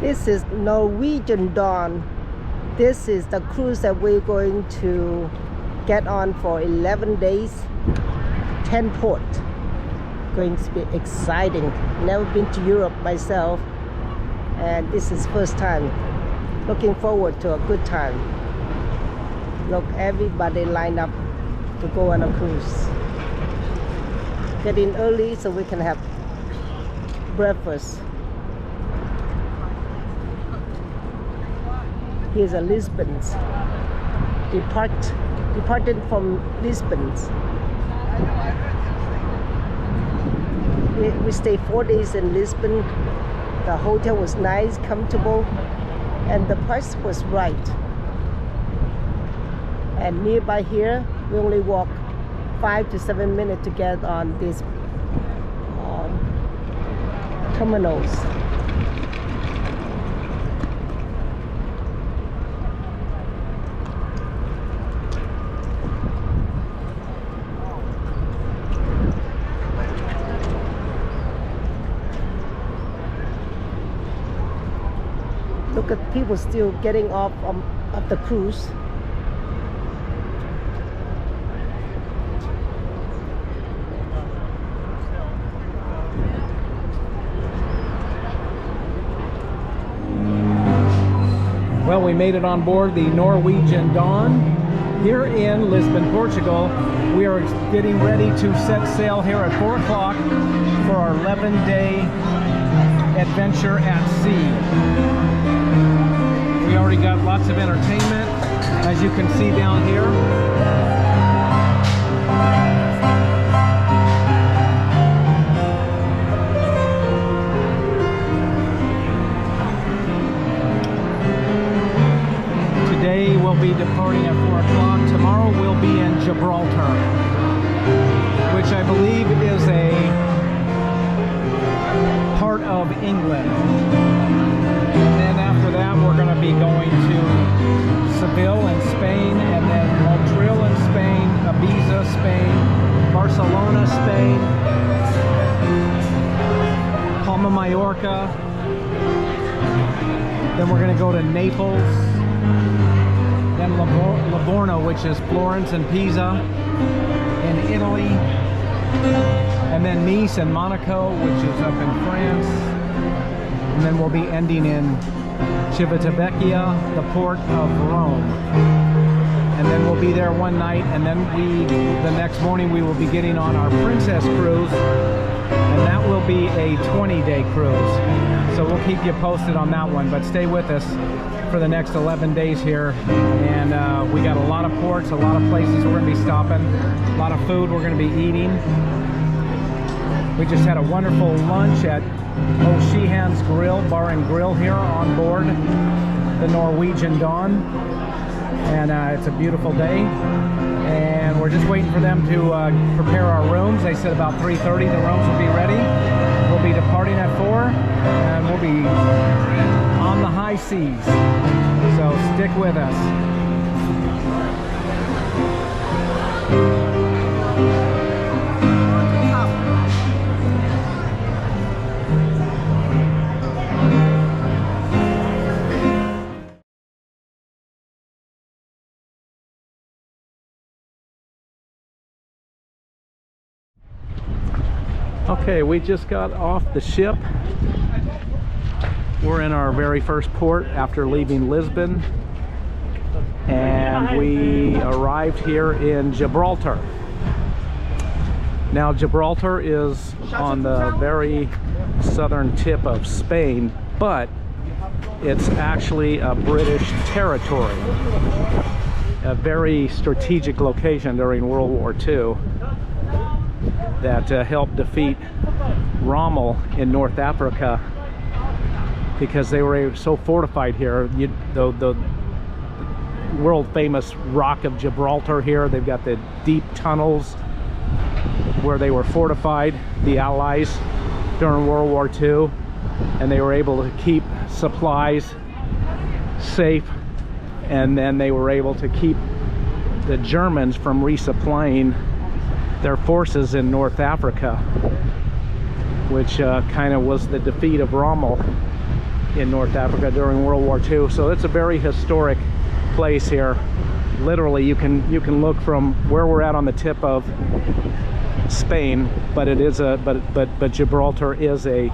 This is Norwegian Dawn. This is the cruise that we're going to get on for 11 days, 10 port. Going to be exciting. Never been to Europe myself, and this is first time. Looking forward to a good time. Look, everybody lined up to go on a cruise. Get in early so we can have breakfast. Here's a Lisbon's. Departed from Lisbon's. We stayed 4 days in Lisbon. The hotel was nice, comfortable, and the price was right. And nearby here, we only walk 5 to 7 minutes to get on these terminals. Look at people still getting off of the cruise. Well, we made it on board the Norwegian Dawn here in Lisbon, Portugal. We are getting ready to set sail here at 4 o'clock for our 11-day adventure at sea. We already got lots of entertainment, as you can see down here. Today we'll be departing at 4 o'clock. Tomorrow we'll be in Gilbraltar, which I believe is a part of England. And then after that we're going to be going to Seville in Spain, and then Montreal in Spain, Ibiza, Spain, Barcelona, Spain, Palma, Mallorca. Then we're going to go to Naples, then Livorno, which is Florence and Pisa in Italy, and then Nice and Monaco, which is up in France, and then we'll be ending in Civitavecchia, the port of Rome. And then we'll be there one night, and then the next morning we will be getting on our Princess cruise, and that will be a 20-day cruise. So we'll keep you posted on that one, but stay with us for the next 11 days here. And we got a lot of ports, a lot of places we're going to be stopping, a lot of food we're going to be eating. We just had a wonderful lunch at Sheehan's Grill, Bar and Grill here on board the Norwegian Dawn. And it's a beautiful day. And we're just waiting for them to prepare our rooms. They said about 3:30 the rooms will be ready. We'll be departing at 4, and we'll be on the high seas. So stick with us. Okay, we just got off the ship. We're in our very first port after leaving Lisbon, and we arrived here in Gilbraltar. Now, Gilbraltar is on the very southern tip of Spain, but it's actually a British territory, a very strategic location during World War II that helped defeat Rommel in North Africa, because they were so fortified here. The world famous Rock of Gibraltar here, they've got the deep tunnels where they were fortified, the Allies, during World War II, and they were able to keep supplies safe, and then they were able to keep the Germans from resupplying their forces in North Africa, which kind of was the defeat of Rommel. in North Africa during World War II. So it's a very historic place here. Literally, you can look from where we're at on the tip of Spain, but it is a but Gibraltar is a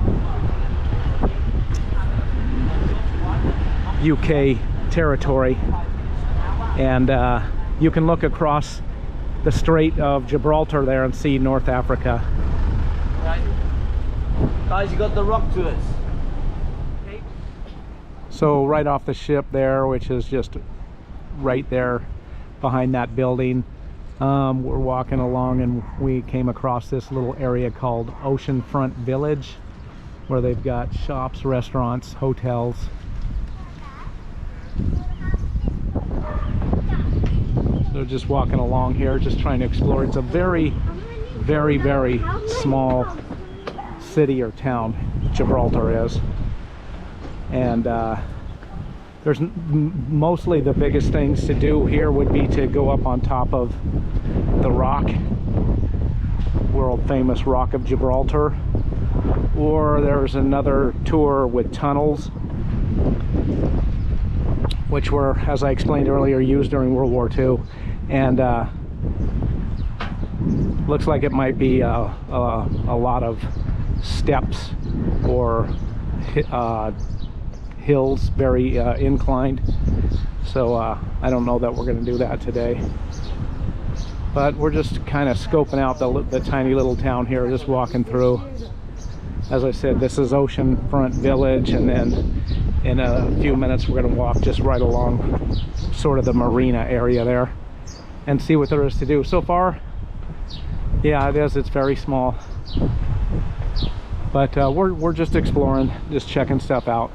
UK territory, and you can look across the Strait of Gibraltar there and see North Africa. Right. Guys, you got the rock to us. Okay. So right off the ship there, which is just right there behind that building, we're walking along and we came across this little area called Oceanfront Village, where they've got shops, restaurants, hotels. They're just walking along here, just trying to explore. It's a very, very, very small city or town, Gibraltar is. And there's mostly the biggest things to do here would be to go up on top of the rock, world famous Rock of Gibraltar, or there's another tour with tunnels, which were, as I explained earlier, used during World War II. And looks like it might be a lot of steps or hills, very inclined. So I don't know that we're going to do that today. But we're just kind of scoping out the tiny little town here, just walking through. As I said, this is Oceanfront Village, and then in a few minutes we're going to walk just right along sort of the marina area there and see what there is to do. So far, yeah, it is. It's very small, but we're just exploring, just checking stuff out.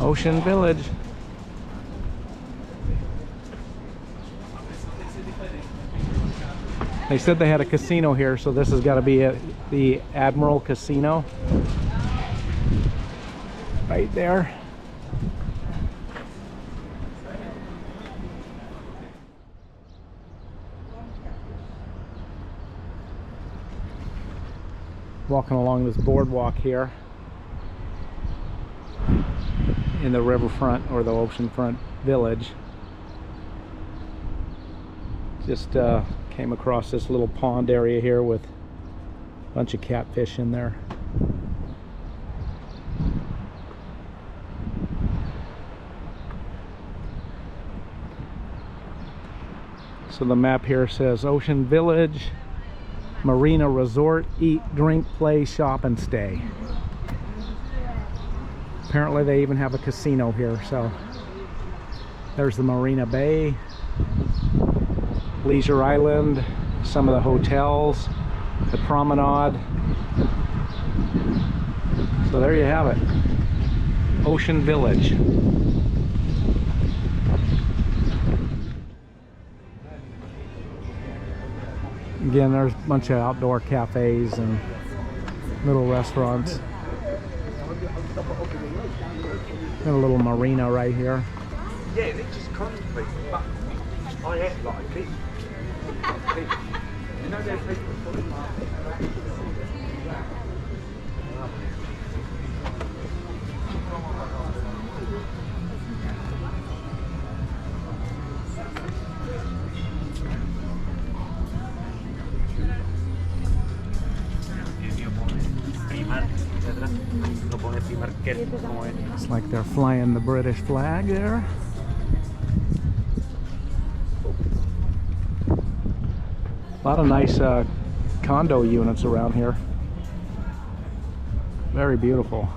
Ocean Village. They said they had a casino here, so this has got to be the Admiral Casino right there. Walking along this boardwalk here in the riverfront or the oceanfront village. Just came across this little pond area here with a bunch of catfish in there. So the map here says Ocean Village, Marina Resort, eat, drink, play, shop, and stay. Apparently they even have a casino here. So there's the Marina Bay, Leisure Island, some of the hotels, the promenade. So there you have it, Ocean Village. Again, there's a bunch of outdoor cafes and little restaurants. Got a little marina right here. Yeah, they just constantly, but I act like it. You know, there's people. It's like they're flying the British flag there. A lot of nice condo units around here. Very beautiful.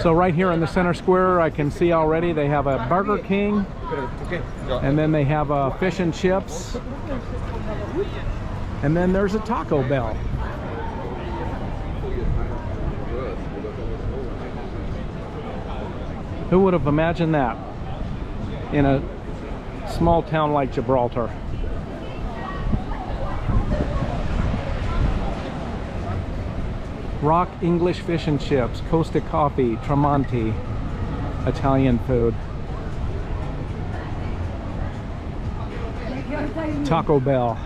So right here in the center square, I can see already they have a Burger King, and then they have a fish and chips, and then there's a Taco Bell. Who would have imagined that in a small town like Gibraltar? Rock English fish and chips, Costa coffee, Tramonti, Italian food. Taco Bell.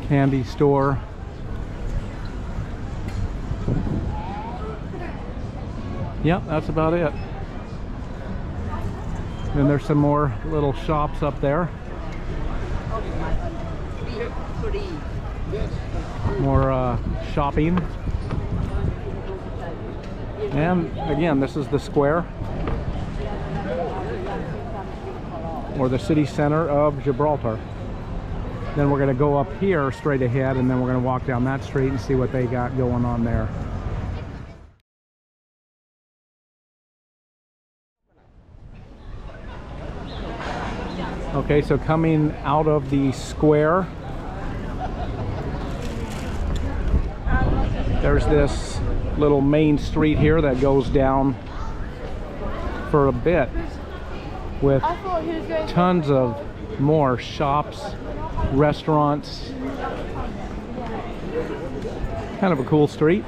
Candy store. Yep, that's about it. Then there's some more little shops up there. More shopping. And again, this is the square, or the city center of Gilbraltar. Then we're going to go up here straight ahead, and then we're going to walk down that street and see what they got going on there. Okay, so coming out of the square, there's this little main street here that goes down for a bit with tons of more shops, restaurants. Kind of a cool street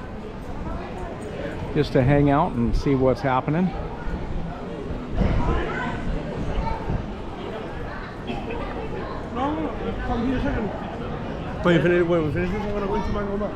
just to hang out and see what's happening. When we finish this, I'm gonna go into Mango Bar.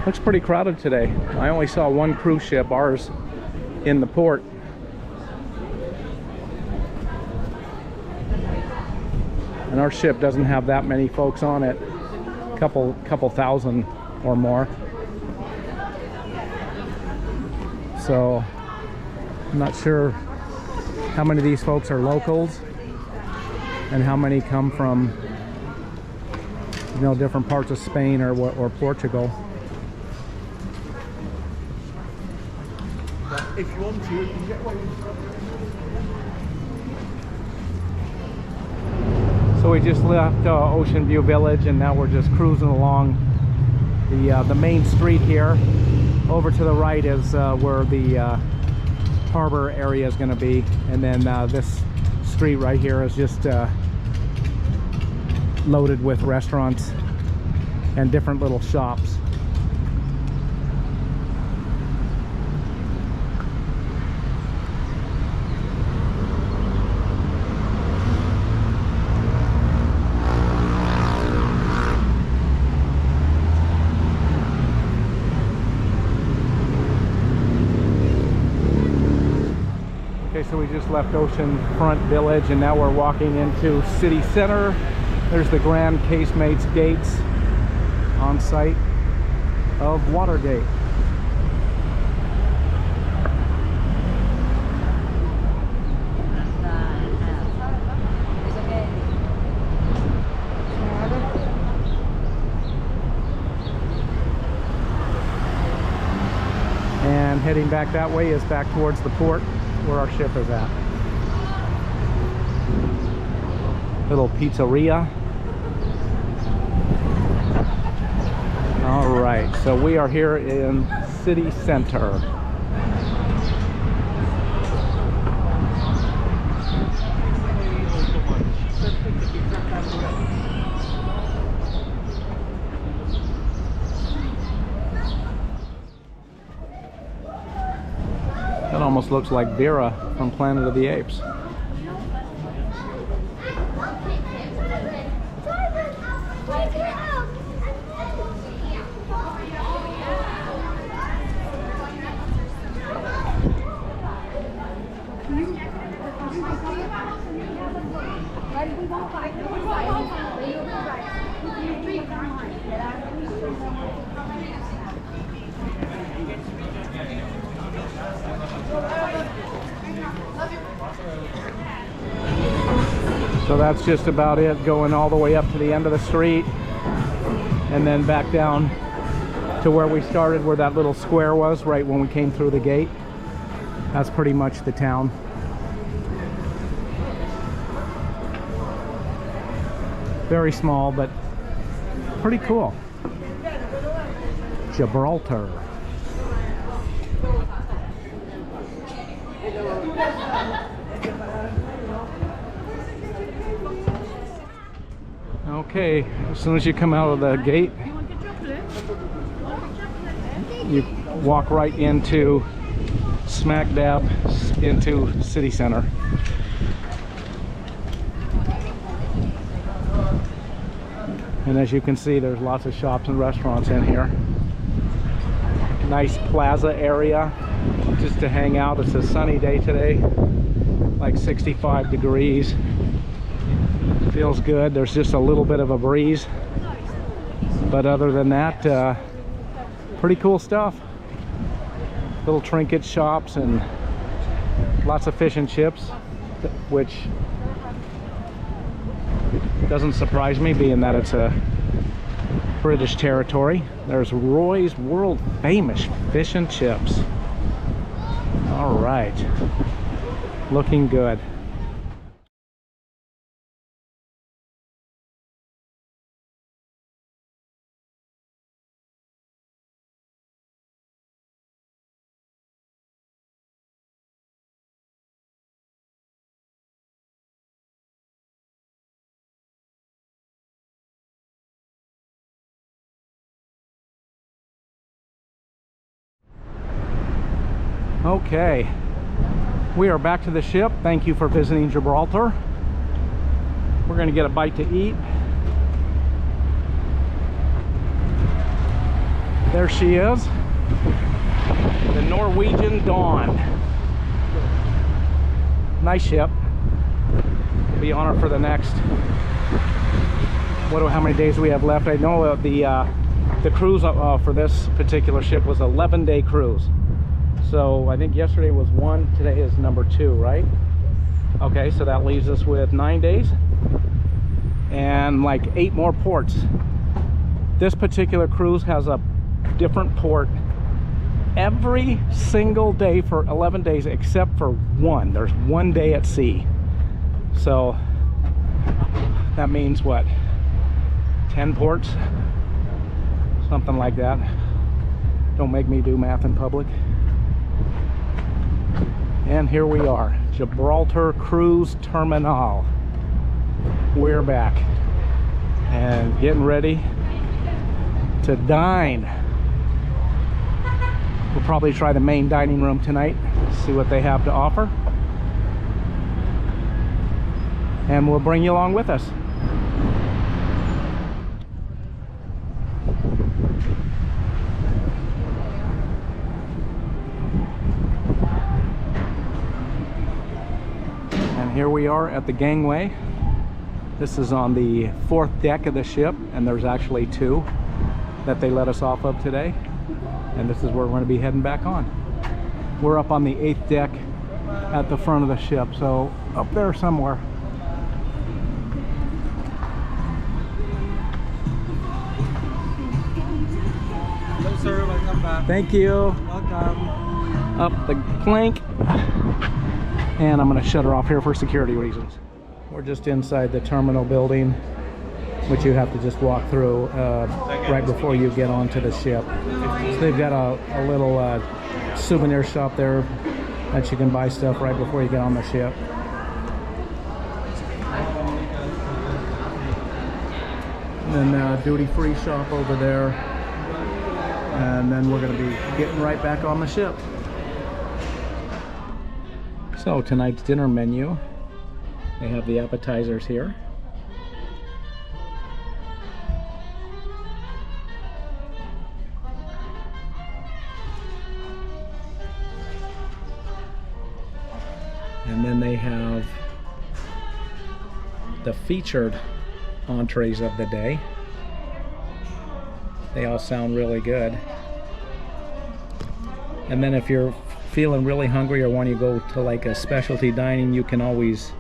Looks pretty crowded today. I only saw one cruise ship, ours, in the port. And our ship doesn't have that many folks on it. Couple thousand or more. So I'm not sure how many of these folks are locals and how many come from, you know, different parts of Spain or Portugal. If you want to, you can get away. So we just left Ocean View Village, and now we're just cruising along the main street here. Over to the right is where the harbor area is going to be, and then this street right here is just loaded with restaurants and different little shops. So we just left Oceanfront Village, and now we're walking into city center. There's the Grand Casemates gates on site of Watergate. And heading back that way is back towards the port where our ship is at. Little pizzeria. All right, so we are here in city center. That almost looks like Vera from Planet of the Apes. So that's just about it, going all the way up to the end of the street. and then back down to where we started, where that little square was right when we came through the gate. That's pretty much the town. Very small, but pretty cool. Gilbraltar. Okay, as soon as you come out of the gate, you walk right into smack dab into city center. And as you can see, there's lots of shops and restaurants in here. Nice plaza area just to hang out. It's a sunny day today, like 65 degrees. Feels good. There's just a little bit of a breeze, but other than that, pretty cool stuff. Little trinket shops and lots of fish and chips, which doesn't surprise me, being that it's a British territory. There's Roy's world famous fish and chips. All right, looking good. Okay, we are back to the ship. Thank you for visiting Gilbraltar. We're going to get a bite to eat. There she is, the Norwegian Dawn. Nice ship. We'll be on her for the next, how many days do we have left? I know the cruise for this particular ship was 11-day cruise. So I think yesterday was 1, today is number 2, right? Okay, so that leaves us with 9 days and like 8 more ports. This particular cruise has a different port every single day for 11 days except for one. There's 1 day at sea. So that means what? 10 ports? Something like that. Don't make me do math in public. And here we are, Gilbraltar Cruise Terminal. We're back and getting ready to dine. We'll probably try the main dining room tonight, see what they have to offer, and we'll bring you along with us. Here we are at the gangway. This is on the 4th deck of the ship, and there's actually 2 that they let us off of today. And this is where we're going to be heading back on. We're up on the 8th deck at the front of the ship, so up there somewhere. Hello sir, welcome back. Thank you. Welcome. Up the plank. And I'm going to shut her off here for security reasons. We're just inside the terminal building, which you have to just walk through right before you get onto the ship. So they've got a little souvenir shop there that you can buy stuff right before you get on the ship. And then duty-free shop over there. And then we're going to be getting right back on the ship. So tonight's dinner menu, they have the appetizers here. And then they have the featured entrees of the day. They all sound really good. And then if you're feeling really hungry or want to go to like a specialty dining, you can always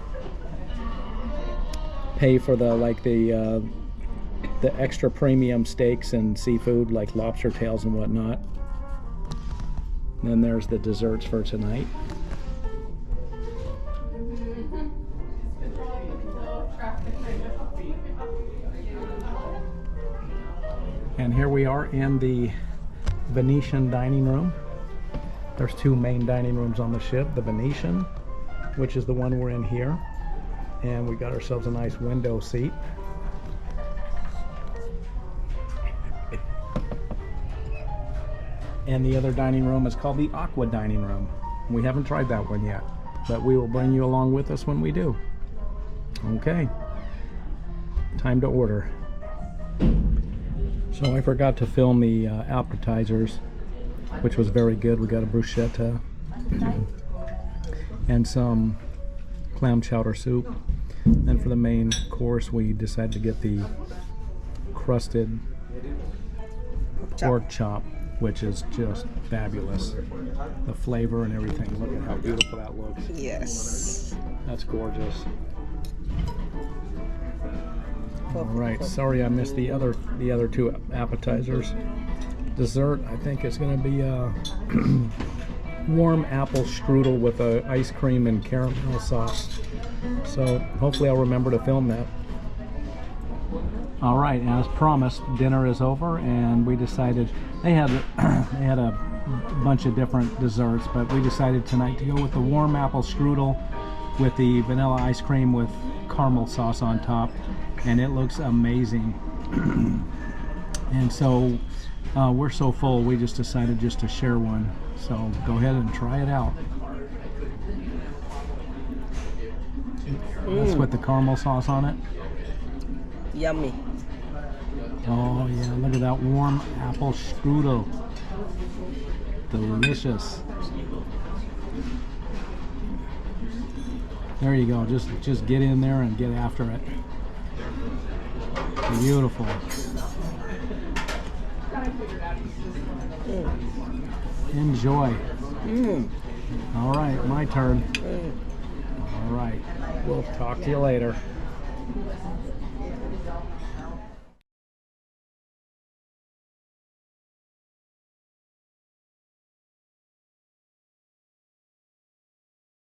pay for the the extra premium steaks and seafood like lobster tails and whatnot. And then there's the desserts for tonight. And here we are in the Venetian dining room. There's two main dining rooms on the ship. The Venetian, which is the one we're in here. And we got ourselves a nice window seat. And the other dining room is called the Aqua Dining Room. We haven't tried that one yet, but we will bring you along with us when we do. Okay, time to order. So I forgot to film the appetizers, which was very good. We got a bruschetta and some clam chowder soup. And for the main course, we decided to get the crusted pork chop, which is just fabulous. The flavor and everything. Look at how beautiful that looks. Yes. That's gorgeous. All right, sorry I missed the other two appetizers. Dessert, I think it's going to be a warm apple strudel with ice cream and caramel sauce. So hopefully I'll remember to film that. All right, as promised, dinner is over, and we decided they had a bunch of different desserts, but we decided tonight to go with the warm apple strudel with the vanilla ice cream with caramel sauce on top, and it looks amazing. And so we're so full, we just decided just to share one. So go ahead and try it out. That's with the caramel sauce on it. Yummy. Oh yeah, look at that warm apple strudel. Delicious. There you go. Just get in there and get after it. Beautiful. Enjoy. All right, my turn. All right. We'll talk to you later.